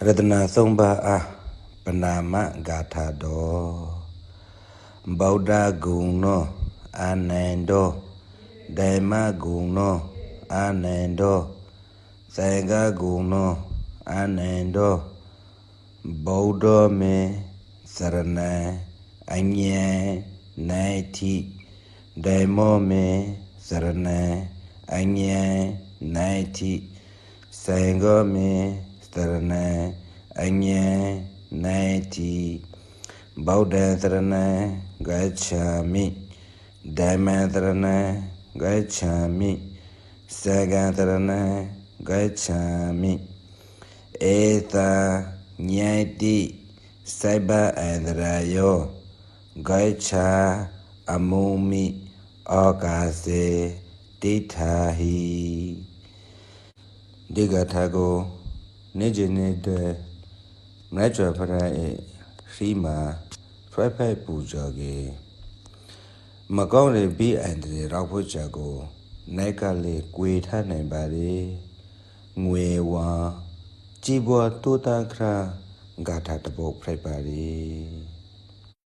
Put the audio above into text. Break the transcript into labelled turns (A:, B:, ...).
A: ရတနာသုံးပါးအားပနာမဂါထာတော်ဗုဒ္ဓဂုဏနောအာနန္တောဓမ္မဂုဏနောအာနန္တောသံဃဂုဏနောအာနန္တောဗုဒ္ဓမေစရဏံအညံနိုင်တိဓမ္မောမေစရဏံအညံနိုင်တိသံဃောမေစရဏံအညံနိုင်တိဗုဒ္ဓံစရဏံဂัจฉာမိဓမ္မံစရဏံဂัจฉာမိသံဃံစရဏံဂัจฉာမိဧတံဉာတိစိုက်ဘအန္တရာယောဂัจฉာအမုံမိဩကာစေတိထာဟိဒီဂထာကိုနေ့စဉ်နေတဲ့မြတ်စွာဘုရားရဲ့ရှိမှာဖွယ်ဖိုက်ပူဇော်ကေမကောင်းတဲ့ပြီးအန္တရာယ်ရောက်ဖို့ချက်ကိုနိုင်ကလေးကြွေထားနိုင်ပါလေငွေဝါကြည်ပွားတိုးတာခရာဂါထာတပုတ်ဖိုက်ပါလေ